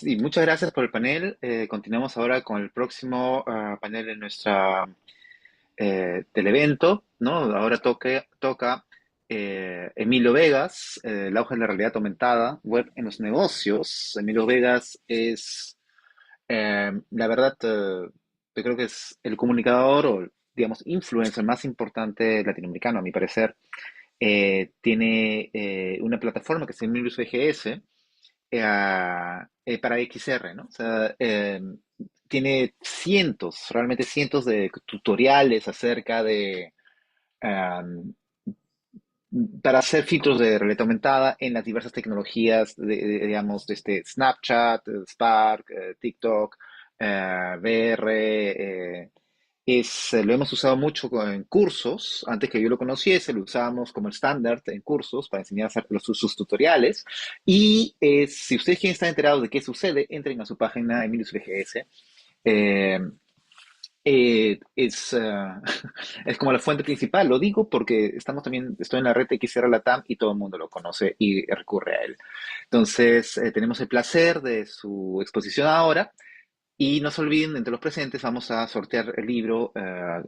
Y muchas gracias por el panel. Continuamos ahora con el próximo panel de nuestra del evento, ¿no? Ahora toca Emilio Vegas, el auge de la realidad aumentada, web en los negocios. Emilio Vegas es, la verdad, yo creo que es el comunicador o, digamos, influencer más importante latinoamericano, a mi parecer. Tiene una plataforma que se llama Emilius VGS para XR, ¿no? O sea, tiene cientos, realmente cientos de tutoriales acerca de, um, para hacer filtros de realidad aumentada en las diversas tecnologías, digamos, desde Snapchat, Spark, TikTok, VR. Lo hemos usado mucho en cursos. Antes que yo lo conociese, lo usábamos como estándar en cursos para enseñar a hacer sus tutoriales. Y si ustedes quieren estar enterados de qué sucede, entren a su página Emilius VGS. Eh, es, es como la fuente principal. Lo digo porque estoy en la red XR Latam y todo el mundo lo conoce y recurre a él. Entonces, tenemos el placer de su exposición ahora. Y no se olviden, entre los presentes vamos a sortear el libro,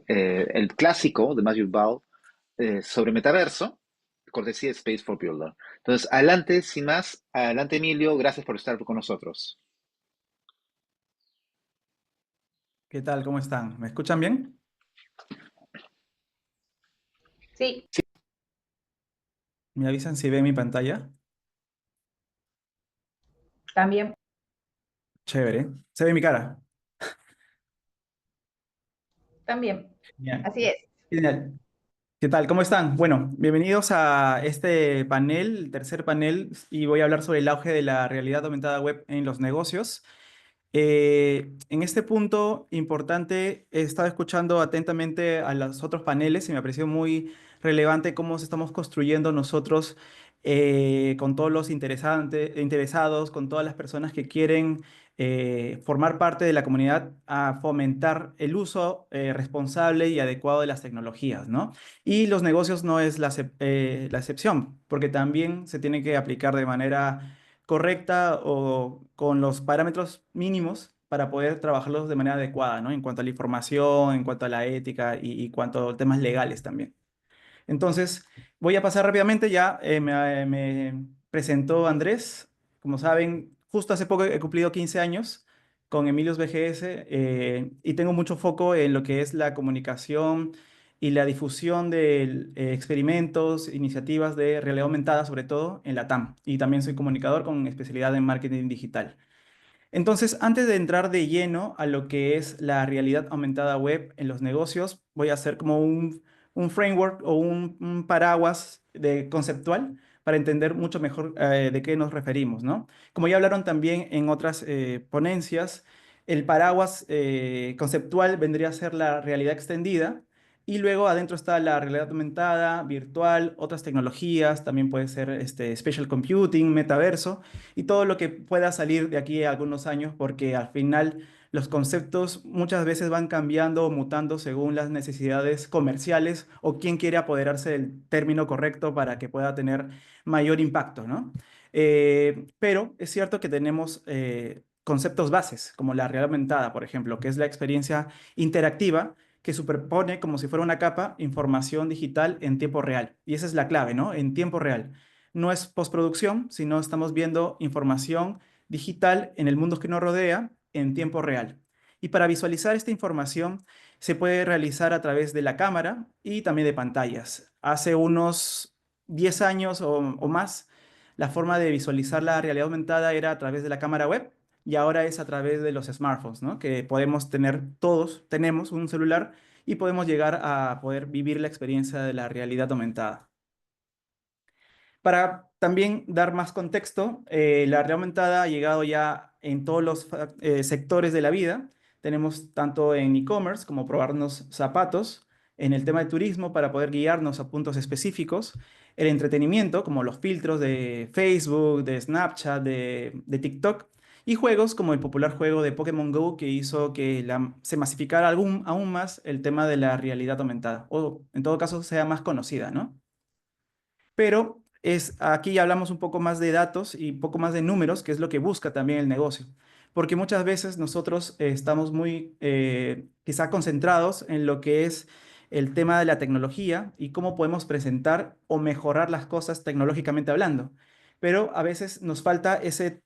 el clásico de Matthew Ball, sobre metaverso, cortesía de Space for Builder. Entonces, adelante, sin más, adelante Emilio, gracias por estar con nosotros. ¿Qué tal? ¿Cómo están? ¿Me escuchan bien? Sí, ¿Me avisan si ven mi pantalla? también, Chévere. ¿Se ve mi cara? también. Genial. Así es. Genial. ¿Qué tal? ¿Cómo están? Bueno, bienvenidos a este panel, el tercer panel, y voy a hablar sobre el auge de la realidad aumentada web en los negocios. En este punto importante, he estado escuchando atentamente a los otros paneles y me pareció muy relevante cómo se estamos construyendo nosotros con todos los interesados, con todas las personas que quieren formar parte de la comunidad a fomentar el uso responsable y adecuado de las tecnologías, ¿no? Y los negocios no es la excepción, porque también se tiene que aplicar de manera correcta o con los parámetros mínimos para poder trabajarlos de manera adecuada, ¿no? En cuanto a la información, en cuanto a la ética y cuanto a temas legales también. Entonces, voy a pasar rápidamente ya. Me presentó Andrés. Como saben, justo hace poco he cumplido 15 años con Emilios BGS y tengo mucho foco en lo que es la comunicación y la difusión de experimentos, iniciativas de realidad aumentada, sobre todo en la TAM. Y también soy comunicador con especialidad en marketing digital. Entonces, antes de entrar de lleno a lo que es la realidad aumentada web en los negocios, voy a hacer como un framework o un paraguas conceptual para entender mucho mejor de qué nos referimos, ¿no? Como ya hablaron también en otras ponencias, el paraguas conceptual vendría a ser la realidad extendida y luego adentro está la realidad aumentada, virtual, otras tecnologías, también puede ser spatial computing, metaverso y todo lo que pueda salir de aquí a algunos años, porque al final los conceptos muchas veces van cambiando o mutando según las necesidades comerciales o quién quiere apoderarse del término correcto para que pueda tener mayor impacto, ¿no? Pero es cierto que tenemos conceptos bases, como la realidad aumentada, por ejemplo, que es la experiencia interactiva que superpone como si fuera una capa información digital en tiempo real. Y esa es la clave, ¿no? En tiempo real. No es postproducción, sino estamos viendo información digital en el mundo que nos rodea en tiempo real. Y para visualizar esta información se puede realizar a través de la cámara y también de pantallas. Hace unos 10 años o más, la forma de visualizar la realidad aumentada era a través de la cámara web y ahora es a través de los smartphones, ¿no? Que podemos tener todos, tenemos un celular y podemos llegar a poder vivir la experiencia de la realidad aumentada. Para también dar más contexto, la realidad aumentada ha llegado ya en todos los sectores de la vida. Tenemos tanto en e-commerce como probarnos zapatos, en el tema de turismo para poder guiarnos a puntos específicos, el entretenimiento como los filtros de Facebook, de Snapchat, de TikTok, y juegos como el popular juego de Pokémon Go que hizo que se masificara aún más el tema de la realidad aumentada, o en todo caso sea más conocida, ¿no? Pero aquí ya hablamos un poco más de datos y un poco más de números, que es lo que busca también el negocio. Porque muchas veces nosotros estamos muy quizá concentrados en lo que es el tema de la tecnología y cómo podemos presentar o mejorar las cosas tecnológicamente hablando. Pero a veces nos falta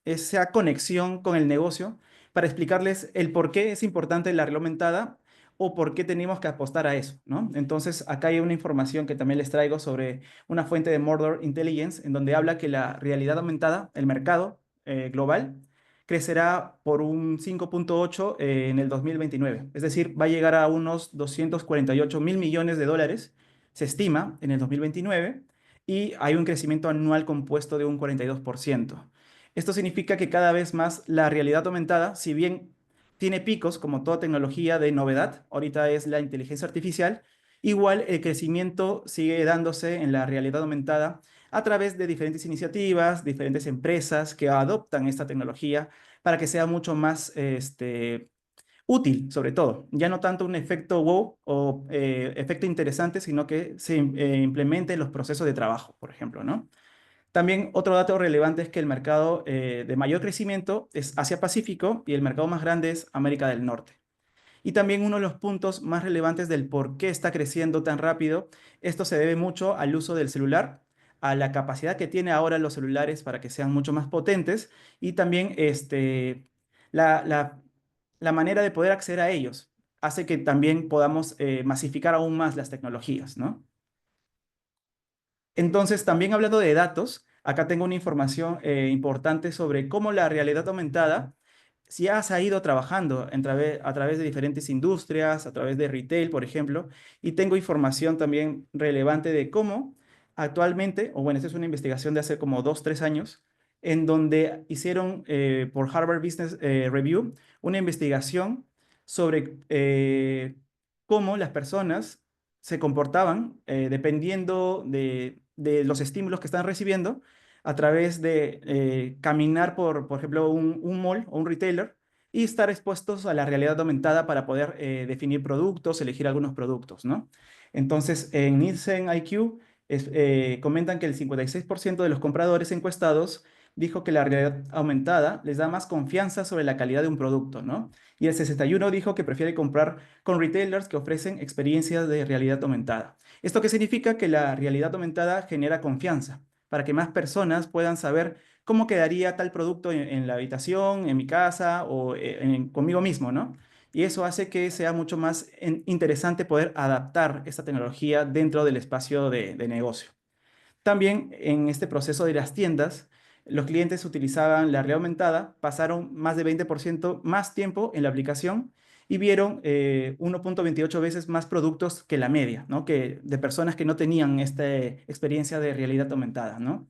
esa conexión con el negocio para explicarles el por qué es importante la realidad aumentada o por qué tenemos que apostar a eso, ¿no? Entonces, acá hay una información que también les traigo sobre una fuente de Mordor Intelligence, en donde habla que la realidad aumentada, el mercado global, crecerá por un 5.8 en el 2029. Es decir, va a llegar a unos 248.000 millones de dólares, se estima, en el 2029, y hay un crecimiento anual compuesto de un 42%. Esto significa que cada vez más la realidad aumentada, si bien tiene picos como toda tecnología de novedad, ahorita es la inteligencia artificial, igual el crecimiento sigue dándose en la realidad aumentada a través de diferentes iniciativas, diferentes empresas que adoptan esta tecnología para que sea mucho más útil, sobre todo. Ya no tanto un efecto wow o efecto interesante, sino que se implemente en los procesos de trabajo, por ejemplo, ¿no? También otro dato relevante es que el mercado de mayor crecimiento es Asia-Pacífico y el mercado más grande es América del Norte. Y también uno de los puntos más relevantes del por qué está creciendo tan rápido, esto se debe mucho al uso del celular, a la capacidad que tiene ahora los celulares para que sean mucho más potentes y también la, la- la manera de poder acceder a ellos hace que también podamos masificar aún más las tecnologías, ¿no? Entonces, también hablando de datos, acá tengo una información importante sobre cómo la realidad aumentada si ya se ha ido trabajando a través de diferentes industrias, a través de retail, por ejemplo, y tengo información también relevante de cómo actualmente, o bueno, esta es una investigación de hace como 2, 3 años, en donde hicieron por Harvard Business Review una investigación sobre cómo las personas se comportaban dependiendo de los estímulos que están recibiendo a través de caminar por ejemplo, un mall o un retailer y estar expuestos a la realidad aumentada para poder definir productos, elegir algunos productos, ¿no? Entonces, en Nielsen IQ comentan que el 56% de los compradores encuestados dijo que la realidad aumentada les da más confianza sobre la calidad de un producto, ¿no? Y el 61% dijo que prefiere comprar con retailers que ofrecen experiencias de realidad aumentada. ¿Esto qué significa? Que la realidad aumentada genera confianza para que más personas puedan saber cómo quedaría tal producto en la habitación, en mi casa o conmigo mismo, ¿no? Y eso hace que sea mucho más interesante poder adaptar esta tecnología dentro del espacio de negocio. También en este proceso de las tiendas, los clientes utilizaban la realidad aumentada, pasaron más de 20% más tiempo en la aplicación y vieron 1.28 veces más productos que la media, ¿no? Que de personas que no tenían esta experiencia de realidad aumentada, ¿no?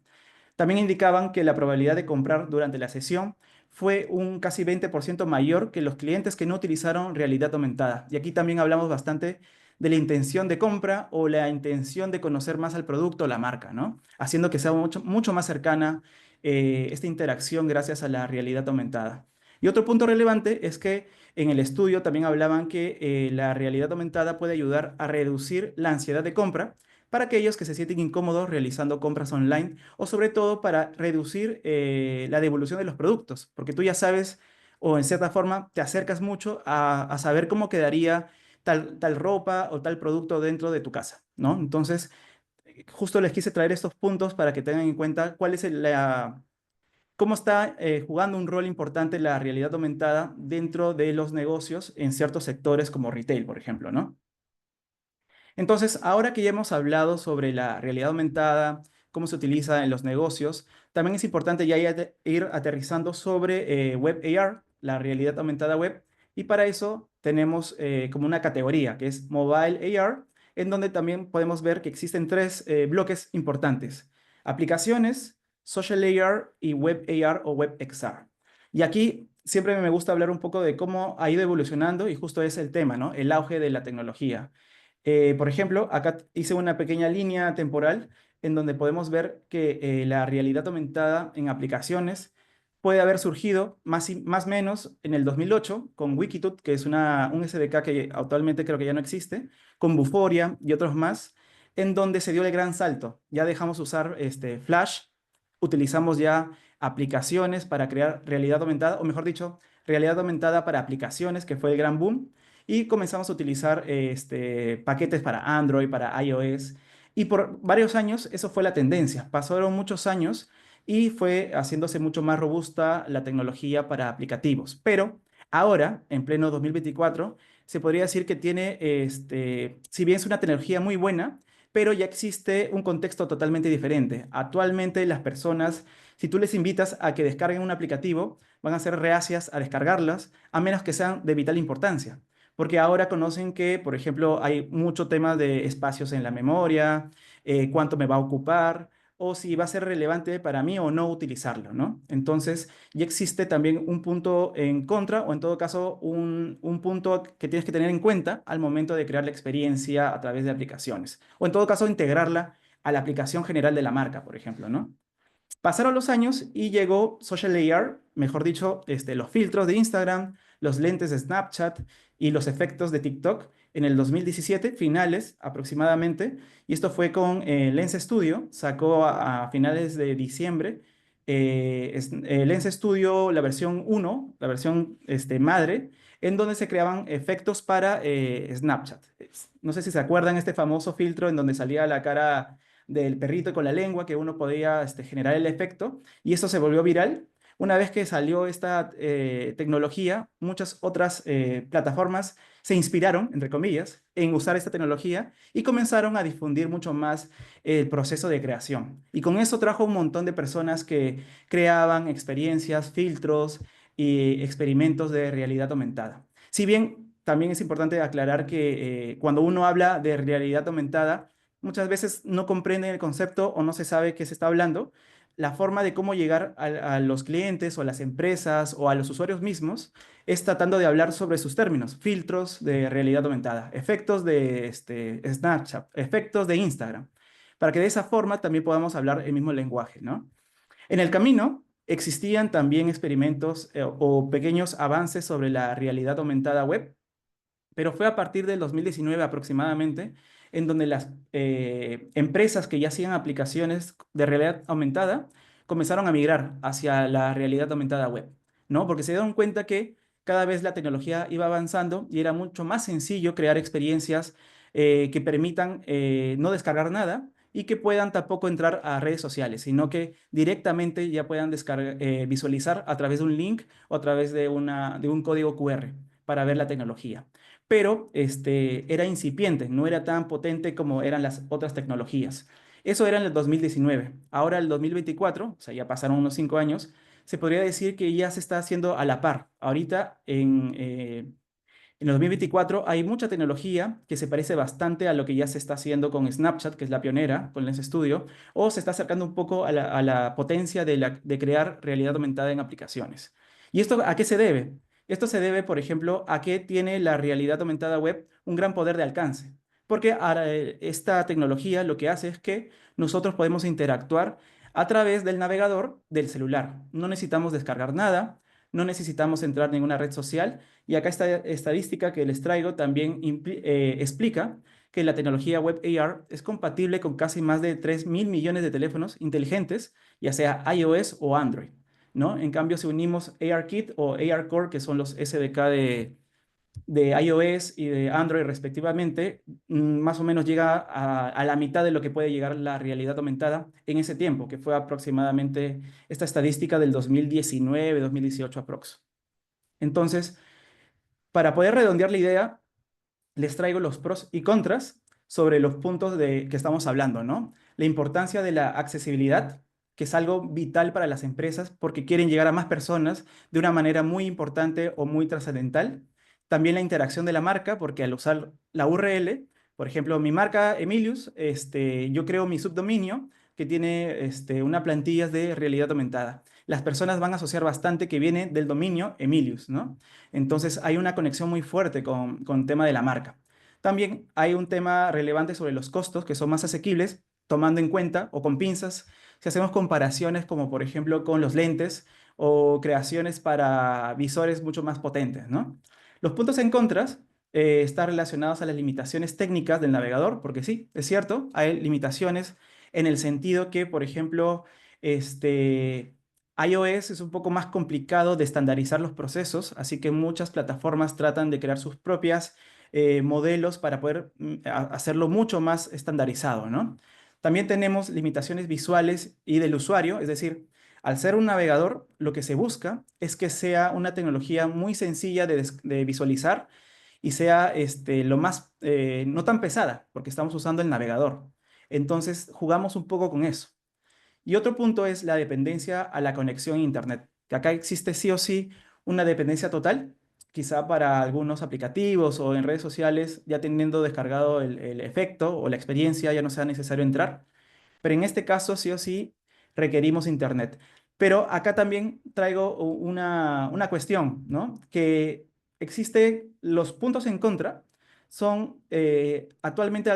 También indicaban que la probabilidad de comprar durante la sesión fue un casi 20% mayor que los clientes que no utilizaron realidad aumentada. Y aquí también hablamos bastante de la intención de compra o la intención de conocer más al producto o la marca, ¿no? Haciendo que sea mucho, mucho más cercana esta interacción gracias a la realidad aumentada. Y otro punto relevante es que en el estudio también hablaban que la realidad aumentada puede ayudar a reducir la ansiedad de compra para aquellos que se sienten incómodos realizando compras online o sobre todo para reducir la devolución de los productos, porque tú ya sabes o en cierta forma te acercas mucho a saber cómo quedaría tal ropa o tal producto dentro de tu casa, ¿no? Entonces, justo les quise traer estos puntos para que tengan en cuenta cuál es cómo está jugando un rol importante la realidad aumentada dentro de los negocios en ciertos sectores como retail, por ejemplo, ¿no? Entonces, ahora que ya hemos hablado sobre la realidad aumentada, cómo se utiliza en los negocios, también es importante ya ir aterrizando sobre Web AR, la realidad aumentada web, y para eso tenemos como una categoría que es Mobile AR, en donde también podemos ver que existen tres bloques importantes: aplicaciones, Social AR y Web AR o Web XR. Y aquí siempre me gusta hablar un poco de cómo ha ido evolucionando y justo es el tema, ¿no? El auge de la tecnología. Por ejemplo, acá hice una pequeña línea temporal en donde podemos ver que la realidad aumentada en aplicaciones puede haber surgido más o menos en el 2008 con Wikitut, que es un SDK que actualmente creo que ya no existe, con Vuforia y otros más, en donde se dio el gran salto. Ya dejamos usar Flash, utilizamos ya aplicaciones para crear realidad aumentada, o mejor dicho, realidad aumentada para aplicaciones, que fue el gran boom, y comenzamos a utilizar paquetes para Android, para iOS, y por varios años eso fue la tendencia. Pasaron muchos años y fue haciéndose mucho más robusta la tecnología para aplicativos. Pero ahora, en pleno 2024, se podría decir que tiene, si bien es una tecnología muy buena, pero ya existe un contexto totalmente diferente. Actualmente las personas, si tú les invitas a que descarguen un aplicativo, van a ser reacias a descargarlas, a menos que sean de vital importancia. Porque ahora conocen que, por ejemplo, hay mucho tema de espacios en la memoria, cuánto me va a ocupar, o si va a ser relevante para mí o no utilizarlo, ¿no? Entonces, ya existe también un punto en contra, o en todo caso, un punto que tienes que tener en cuenta al momento de crear la experiencia a través de aplicaciones. O en todo caso, integrarla a la aplicación general de la marca, por ejemplo, ¿no? Pasaron los años y llegó Social AR, mejor dicho, los filtros de Instagram, los lentes de Snapchat y los efectos de TikTok en el 2017, finales aproximadamente. Y esto fue con Lens Studio, sacó a finales de diciembre Lens Studio, la versión uno, la versión madre, en donde se creaban efectos para Snapchat. No sé si se acuerdan este famoso filtro en donde salía la cara del perrito con la lengua, que uno podía generar el efecto, y esto se volvió viral. Una vez que salió esta tecnología, muchas otras plataformas se inspiraron, entre comillas, en usar esta tecnología y comenzaron a difundir mucho más el proceso de creación. Y con eso trajo un montón de personas que creaban experiencias, filtros y experimentos de realidad aumentada. Si bien también es importante aclarar que cuando uno habla de realidad aumentada, muchas veces no comprenden el concepto o no se sabe qué se está hablando. La forma de cómo llegar a los clientes o a las empresas o a los usuarios mismos es tratando de hablar sobre sus términos, filtros de realidad aumentada, efectos de Snapchat, efectos de Instagram, para que de esa forma también podamos hablar el mismo lenguaje, ¿no? En el camino existían también experimentos o pequeños avances sobre la realidad aumentada web, pero fue a partir del 2019 aproximadamente, en donde las empresas que ya hacían aplicaciones de realidad aumentada comenzaron a migrar hacia la realidad aumentada web, ¿no? Porque se dieron cuenta que cada vez la tecnología iba avanzando y era mucho más sencillo crear experiencias que permitan no descargar nada y que puedan tampoco entrar a redes sociales, sino que directamente ya puedan visualizar a través de un link o a través de un código QR para ver la tecnología, pero era incipiente, no era tan potente como eran las otras tecnologías. Eso era en el 2019. Ahora, el 2024, o sea, ya pasaron unos 5 años, se podría decir que ya se está haciendo a la par. Ahorita, en el 2024, hay mucha tecnología que se parece bastante a lo que ya se está haciendo con Snapchat, que es la pionera, con Lens Studio, o se está acercando un poco a la potencia de crear realidad aumentada en aplicaciones. ¿Y esto a qué se debe? Esto se debe, por ejemplo, a que tiene la realidad aumentada web un gran poder de alcance. Porque ahora, esta tecnología lo que hace es que nosotros podemos interactuar a través del navegador del celular. No necesitamos descargar nada, no necesitamos entrar en ninguna red social. Y acá esta estadística que les traigo también explica que la tecnología Web AR es compatible con casi más de 3.000 millones de teléfonos inteligentes, ya sea iOS o Android, ¿no? En cambio, si unimos ARKit o ARCore, que son los SDK de iOS y de Android respectivamente, más o menos llega a la mitad de lo que puede llegar la realidad aumentada en ese tiempo, que fue aproximadamente esta estadística del 2019, 2018 aprox. Entonces, para poder redondear la idea, les traigo los pros y contras sobre los puntos de que estamos hablando, ¿no? La importancia de la accesibilidad, que es algo vital para las empresas porque quieren llegar a más personas de una manera muy importante o muy trascendental. También la interacción de la marca, porque al usar la URL, por ejemplo, mi marca Emilius, yo creo mi subdominio que tiene una plantilla de realidad aumentada. Las personas van a asociar bastante que viene del dominio Emilius, ¿no? Entonces hay una conexión muy fuerte con el tema de la marca. También hay un tema relevante sobre los costos que son más asequibles, tomando en cuenta o con pinzas, si hacemos comparaciones como por ejemplo con los lentes o creaciones para visores mucho más potentes, ¿no? Los puntos en contras están relacionados a las limitaciones técnicas del navegador, porque sí, es cierto, hay limitaciones en el sentido que, por ejemplo, este, iOS es un poco más complicado de estandarizar los procesos, así que muchas plataformas tratan de crear sus propias modelos para poder hacerlo mucho más estandarizado, ¿no? También tenemos limitaciones visuales y del usuario, es decir, al ser un navegador, lo que se busca es que sea una tecnología muy sencilla de visualizar y sea lo más, no tan pesada, porque estamos usando el navegador. Entonces, jugamos un poco con eso. Y otro punto es la dependencia a la conexión a Internet, que acá existe sí o sí una dependencia total, quizá para algunos aplicativos o en redes sociales, ya teniendo descargado el efecto o la experiencia, ya no sea necesario entrar, pero en este caso sí o sí requerimos Internet. Pero acá también traigo una cuestión, ¿no? Que existe los puntos en contra, son actualmente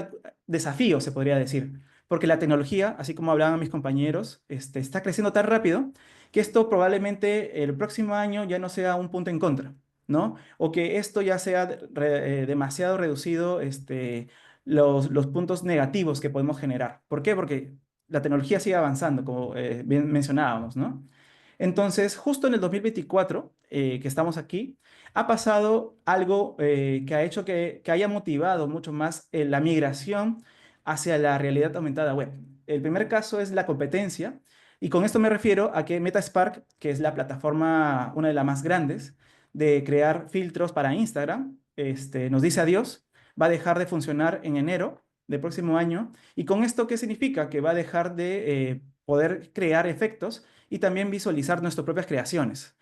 desafíos, se podría decir, porque la tecnología, así como hablaban mis compañeros, está creciendo tan rápido que esto probablemente el próximo año ya no sea un punto en contra, ¿no? O que esto ya sea demasiado reducido, los puntos negativos que podemos generar. ¿Por qué? Porque la tecnología sigue avanzando, como bien mencionábamos, ¿no? Entonces, justo en el 2024, que estamos aquí, ha pasado algo que ha hecho que haya motivado mucho más la migración hacia la realidad aumentada web. El primer caso es la competencia, y con esto me refiero a que MetaSpark, que es la plataforma, una de las más grandes, de crear filtros para Instagram, nos dice adiós, va a dejar de funcionar en enero del próximo año. ¿Y con esto qué significa? Que va a dejar de poder crear efectos y también visualizar nuestras propias creaciones.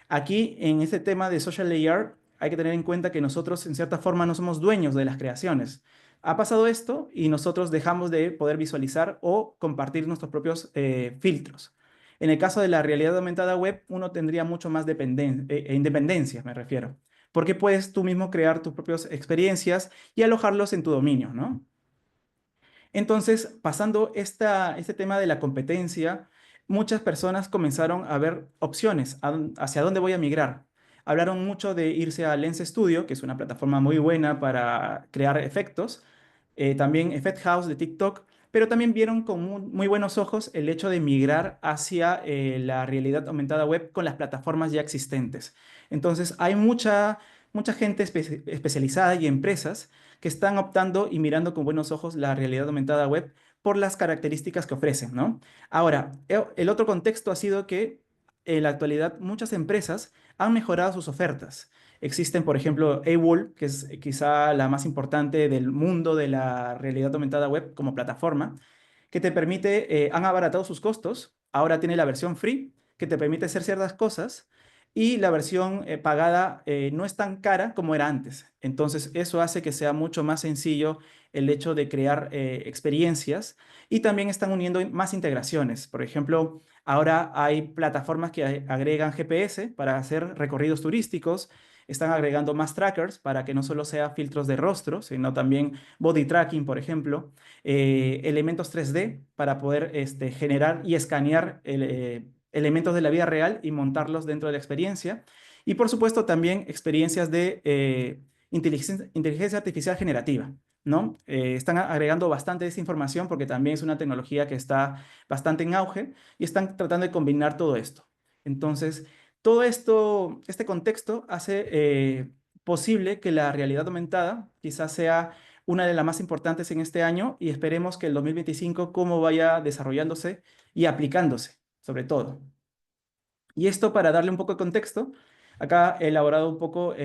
Aquí, en este tema de social layer, hay que tener en cuenta que nosotros, en cierta forma, no somos dueños de las creaciones. Ha pasado esto y nosotros dejamos de poder visualizar o compartir nuestros propios filtros. En el caso de la realidad aumentada web, uno tendría mucho más independencia, me refiero, porque puedes tú mismo crear tus propias experiencias y alojarlos en tu dominio, ¿no? Entonces, pasando este tema de la competencia, muchas personas comenzaron a ver opciones, hacia dónde voy a migrar. Hablaron mucho de irse a Lens Studio, que es una plataforma muy buena para crear efectos, también Effect House de TikTok, pero también vieron con muy buenos ojos el hecho de migrar hacia la realidad aumentada web con las plataformas ya existentes. Entonces, hay mucha gente especializada y empresas que están optando y mirando con buenos ojos la realidad aumentada web por las características que ofrecen, ¿no? Ahora, el otro contexto ha sido que en la actualidad muchas empresas han mejorado sus ofertas. Existen, por ejemplo, AWOL, que es quizá la más importante del mundo de la realidad aumentada web como plataforma, que te permite, han abaratado sus costos, ahora tiene la versión free, que te permite hacer ciertas cosas, y la versión pagada no es tan cara como era antes. Entonces, eso hace que sea mucho más sencillo el hecho de crear experiencias y también están uniendo más integraciones. Por ejemplo, ahora hay plataformas que agregan GPS para hacer recorridos turísticos, están agregando más trackers para que no solo sea filtros de rostro, sino también body tracking, por ejemplo, elementos 3D para poder generar y escanear elementos de la vida real y montarlos dentro de la experiencia. Y por supuesto también experiencias de inteligencia artificial generativa, ¿no? Están agregando bastante de esa información porque también es una tecnología que está bastante en auge y están tratando de combinar todo esto. Entonces, todo esto, este contexto hace posible que la realidad aumentada quizás sea una de las más importantes en este año y esperemos que el 2025 cómo vaya desarrollándose y aplicándose, sobre todo. Y esto para darle un poco de contexto, acá he elaborado un poco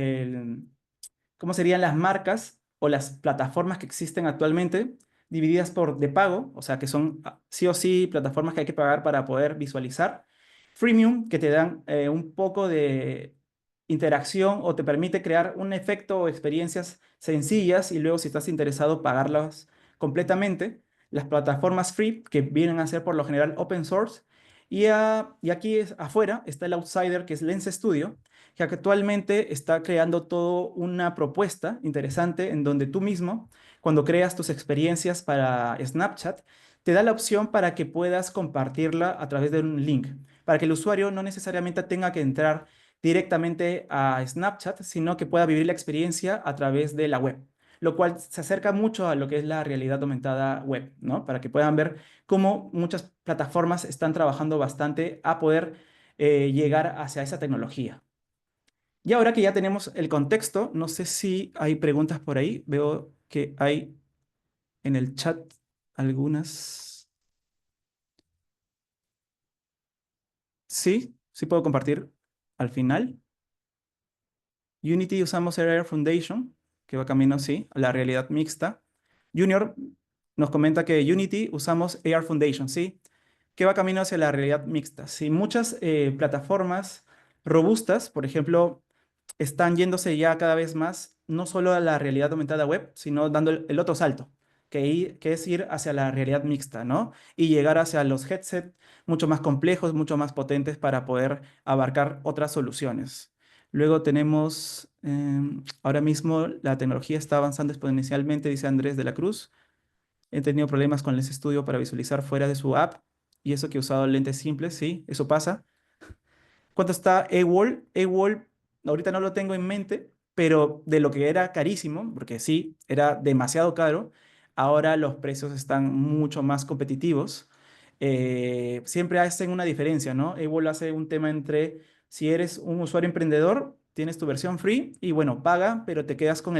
cómo serían las marcas o las plataformas que existen actualmente, divididas por de pago, o sea que son sí o sí plataformas que hay que pagar para poder visualizar. Freemium, que te dan un poco de interacción o te permite crear un efecto o experiencias sencillas y luego si estás interesado pagarlas completamente. Las plataformas free, que vienen a ser por lo general open source. Y aquí afuera está el outsider, que es Lens Studio, que actualmente está creando toda una propuesta interesante en donde tú mismo, cuando creas tus experiencias para Snapchat, te da la opción para que puedas compartirla a través de un link, para que el usuario no necesariamente tenga que entrar directamente a Snapchat, sino que pueda vivir la experiencia a través de la web, lo cual se acerca mucho a lo que es la realidad aumentada web, ¿no? Para que puedan ver cómo muchas plataformas están trabajando bastante a poder llegar hacia esa tecnología. Y ahora que ya tenemos el contexto, no sé si hay preguntas por ahí. Veo que hay en el chat algunas. Sí, sí puedo compartir al final. Unity usamos Air Foundation, que va camino, sí, a la realidad mixta. Junior nos comenta que Unity usamos AR Foundation, sí, que va camino hacia la realidad mixta. Sí, muchas plataformas robustas, por ejemplo, están yéndose ya cada vez más, no solo a la realidad aumentada web, sino dando el otro salto, que es ir hacia la realidad mixta, ¿no? Y llegar hacia los headsets mucho más complejos, mucho más potentes para poder abarcar otras soluciones. Luego tenemos, ahora mismo la tecnología está avanzando exponencialmente, dice Andrés de la Cruz. He tenido problemas con Lens Studio para visualizar fuera de su app y eso que he usado lentes simples, sí, eso pasa. ¿Cuánto está AWOL? AWOL, ahorita no lo tengo en mente, pero de lo que era carísimo, porque sí, era demasiado caro, ahora los precios están mucho más competitivos. Siempre hacen una diferencia, ¿no? AWOL hace un tema entre si eres un usuario emprendedor, tienes tu versión free y bueno, paga, pero te quedas con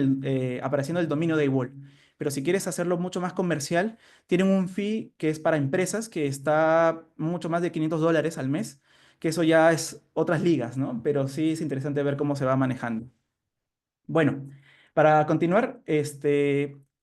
apareciendo el dominio de AWOL. Pero si quieres hacerlo mucho más comercial, tienen un fee que es para empresas que está mucho más de $500 al mes, que eso ya es otras ligas, ¿no? Pero sí es interesante ver cómo se va manejando. Bueno, para continuar,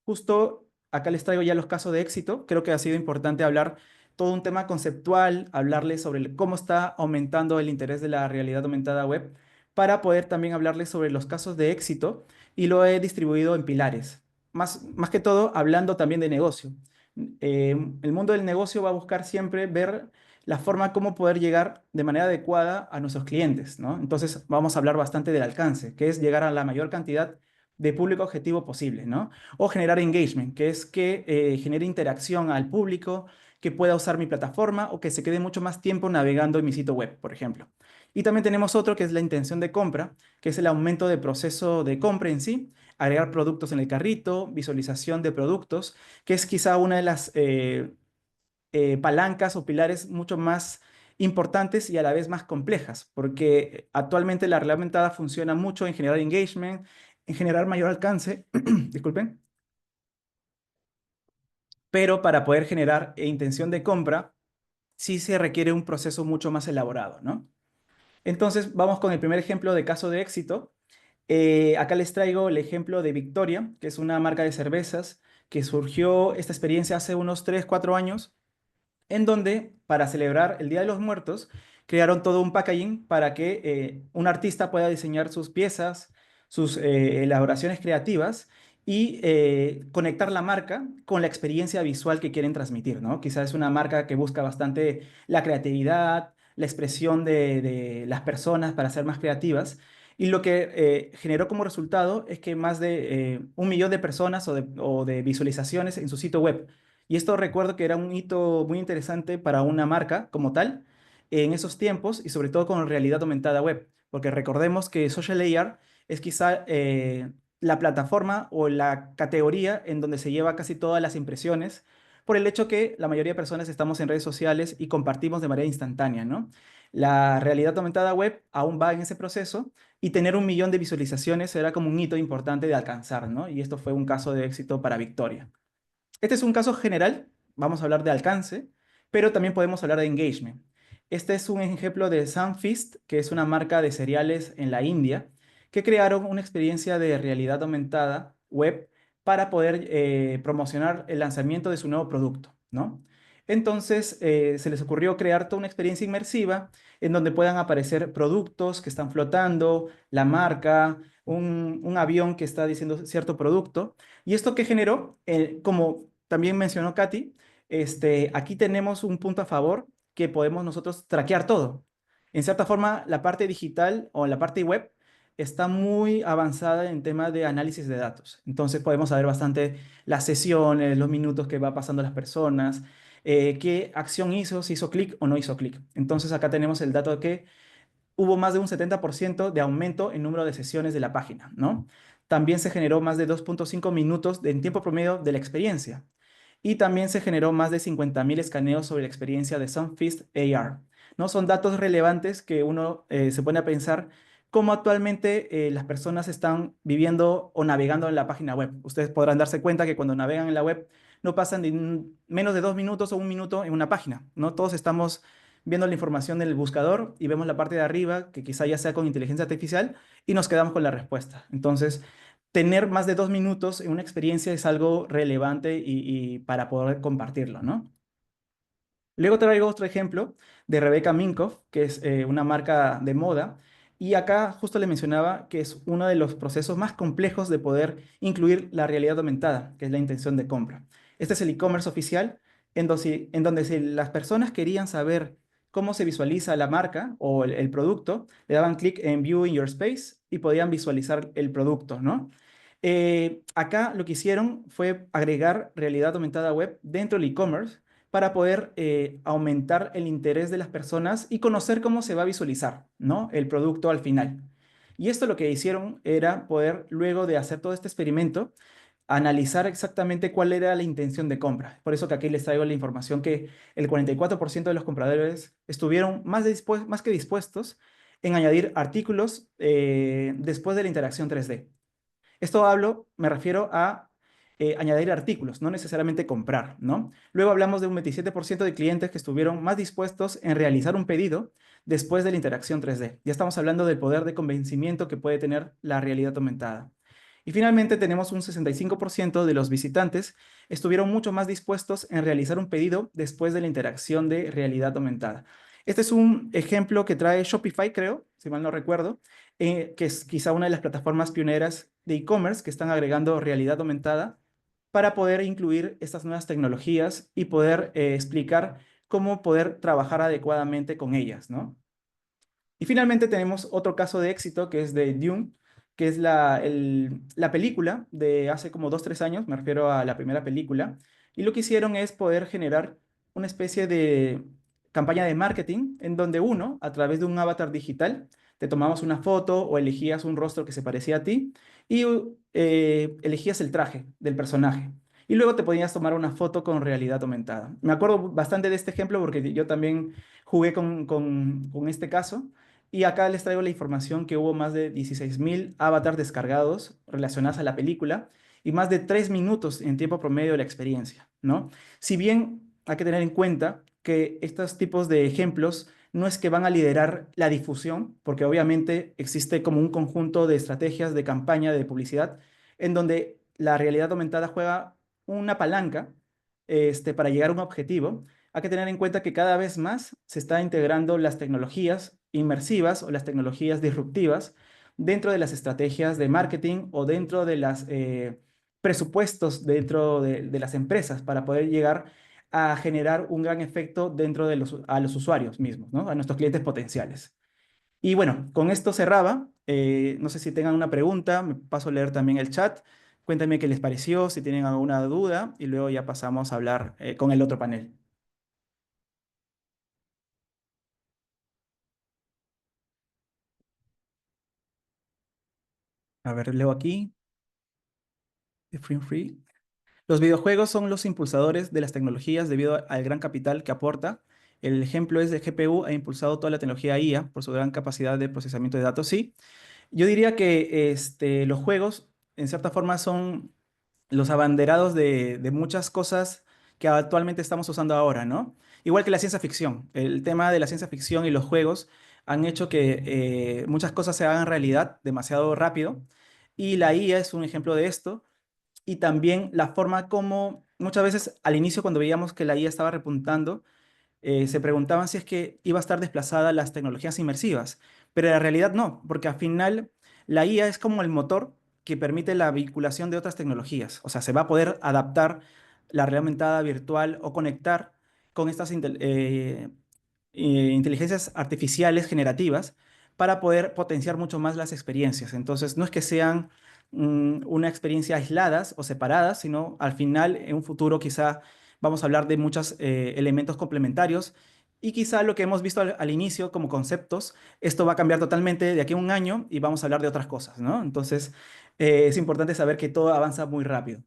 justo acá les traigo ya los casos de éxito. Creo que ha sido importante hablar todo un tema conceptual, hablarles sobre cómo está aumentando el interés de la realidad aumentada web, para poder también hablarles sobre los casos de éxito y lo he distribuido en pilares. Más que todo, hablando también de negocio. El mundo del negocio va a buscar siempre ver la forma cómo poder llegar de manera adecuada a nuestros clientes, ¿no? Entonces vamos a hablar bastante del alcance, que es llegar a la mayor cantidad de público objetivo posible, ¿no? O generar engagement, que es que genere interacción al público, que pueda usar mi plataforma o que se quede mucho más tiempo navegando en mi sitio web, por ejemplo. Y también tenemos otro que es la intención de compra, que es el aumento de proceso de compra en sí, agregar productos en el carrito, visualización de productos, que es quizá una de las palancas o pilares mucho más importantes y a la vez más complejas, porque actualmente la realidad aumentada funciona mucho en generar engagement, en generar mayor alcance, disculpen, pero para poder generar intención de compra, sí se requiere un proceso mucho más elaborado, ¿no? Entonces, vamos con el primer ejemplo de caso de éxito. Acá les traigo el ejemplo de Victoria, que es una marca de cervezas que surgió esta experiencia hace unos 3 4 años, en donde para celebrar el Día de los Muertos crearon todo un packaging para que un artista pueda diseñar sus piezas, sus elaboraciones creativas y conectar la marca con la experiencia visual que quieren transmitir, ¿no? Quizás es una marca que busca bastante la creatividad, la expresión de las personas para ser más creativas. Y lo que generó como resultado es que más de 1 millón de personas o de visualizaciones en su sitio web. Y esto recuerdo que era un hito muy interesante para una marca como tal en esos tiempos y sobre todo con realidad aumentada web, porque recordemos que Social AR es quizá la plataforma o la categoría en donde se lleva casi todas las impresiones, por el hecho que la mayoría de personas estamos en redes sociales y compartimos de manera instantánea, ¿no? La realidad aumentada web aún va en ese proceso y tener 1 millón de visualizaciones era como un hito importante de alcanzar, ¿no? Y esto fue un caso de éxito para Victoria. Este es un caso general, vamos a hablar de alcance, pero también podemos hablar de engagement. Este es un ejemplo de Sunfeast, que es una marca de cereales en la India, que crearon una experiencia de realidad aumentada web para poder promocionar el lanzamiento de su nuevo producto, ¿no? Entonces, se les ocurrió crear toda una experiencia inmersiva en donde puedan aparecer productos que están flotando, la marca, un avión que está diciendo cierto producto. ¿Y esto qué generó? Como también mencionó Katy, aquí tenemos un punto a favor que podemos nosotros traquear todo. En cierta forma, la parte digital o la parte web está muy avanzada en tema de análisis de datos. Entonces podemos saber bastante las sesiones, los minutos que va pasando las personas, qué acción hizo, si hizo clic o no hizo clic. Entonces acá tenemos el dato de que hubo más de un 70% de aumento en número de sesiones de la página, ¿no? También se generó más de 2.5 minutos en tiempo promedio de la experiencia. Y también se generó más de 50.000 escaneos sobre la experiencia de Sunfeast AR, ¿no? Son datos relevantes que uno se pone a pensar cómo actualmente las personas están viviendo o navegando en la página web. Ustedes podrán darse cuenta que cuando navegan en la web no pasan ni menos de 2 minutos o 1 minuto en una página, ¿no? Todos estamos viendo la información del buscador y vemos la parte de arriba, que quizá ya sea con inteligencia artificial, y nos quedamos con la respuesta. Entonces, tener más de 2 minutos en una experiencia es algo relevante y para poder compartirlo, ¿no? Luego traigo otro ejemplo de Rebecca Minkoff, que es una marca de moda. Y acá justo le mencionaba que es uno de los procesos más complejos de poder incluir la realidad aumentada, que es la intención de compra. Este es el e-commerce oficial, en donde si las personas querían saber cómo se visualiza la marca o el producto, le daban clic en View in Your Space y podían visualizar el producto, ¿no? Acá lo que hicieron fue agregar realidad aumentada web dentro del e-commerce para poder aumentar el interés de las personas y conocer cómo se va a visualizar, ¿no? El producto al final. Y esto lo que hicieron era poder, luego de hacer todo este experimento, analizar exactamente cuál era la intención de compra. Por eso que aquí les traigo la información que el 44% de los compradores estuvieron más que dispuestos en añadir artículos después de la interacción 3D. Esto me refiero a añadir artículos, no necesariamente comprar, ¿no? Luego hablamos de un 27% de clientes que estuvieron más dispuestos en realizar un pedido después de la interacción 3D. Ya estamos hablando del poder de convencimiento que puede tener la realidad aumentada. Y finalmente tenemos un 65% de los visitantes estuvieron mucho más dispuestos en realizar un pedido después de la interacción de realidad aumentada. Este es un ejemplo que trae Shopify, creo, si mal no recuerdo, que es quizá una de las plataformas pioneras de e-commerce que están agregando realidad aumentada para poder incluir estas nuevas tecnologías y poder explicar cómo poder trabajar adecuadamente con ellas, ¿no? Y finalmente tenemos otro caso de éxito que es de Dune, que es la película de hace como 2, 3 años, me refiero a la primera película, y lo que hicieron es poder generar una especie de campaña de marketing en donde uno, a través de un avatar digital, te tomabas una foto o elegías un rostro que se parecía a ti y elegías el traje del personaje. Y luego te podías tomar una foto con realidad aumentada. Me acuerdo bastante de este ejemplo porque yo también jugué con este caso. Y acá les traigo la información que hubo más de 16.000 avatars descargados relacionados a la película y más de 3 minutos en tiempo promedio de la experiencia, ¿no? Si bien hay que tener en cuenta que estos tipos de ejemplos no es que van a liderar la difusión, porque obviamente existe como un conjunto de estrategias de campaña, de publicidad, en donde la realidad aumentada juega una palanca para llegar a un objetivo. Hay que tener en cuenta que cada vez más se está integrando las tecnologías inmersivas o las tecnologías disruptivas dentro de las estrategias de marketing o dentro de los presupuestos dentro de las empresas para poder llegar a generar un gran efecto dentro de a los usuarios mismos, ¿no? A nuestros clientes potenciales. Y bueno, con esto cerraba. No sé si tengan una pregunta, me paso a leer también el chat. Cuéntenme qué les pareció, si tienen alguna duda, y luego ya pasamos a hablar con el otro panel. A ver, leo aquí. De Free. Los videojuegos son los impulsadores de las tecnologías debido al gran capital que aporta. El ejemplo es de GPU ha impulsado toda la tecnología IA por su gran capacidad de procesamiento de datos. Sí, yo diría que los juegos, en cierta forma, son los abanderados de muchas cosas que actualmente estamos usando ahora, ¿no? Igual que la ciencia ficción. El tema de la ciencia ficción y los juegos han hecho que muchas cosas se hagan realidad demasiado rápido. Y la IA es un ejemplo de esto y también la forma como muchas veces al inicio cuando veíamos que la IA estaba repuntando, se preguntaban si es que iba a estar desplazada las tecnologías inmersivas, pero en realidad no, porque al final la IA es como el motor que permite la vinculación de otras tecnologías, o sea, se va a poder adaptar la realidad aumentada virtual o conectar con estas inteligencias artificiales generativas para poder potenciar mucho más las experiencias. Entonces, no es que sean una experiencia aisladas o separadas, sino al final, en un futuro quizá vamos a hablar de muchos elementos complementarios y quizá lo que hemos visto al inicio como conceptos, esto va a cambiar totalmente de aquí a un año y vamos a hablar de otras cosas, ¿no? Entonces, es importante saber que todo avanza muy rápido.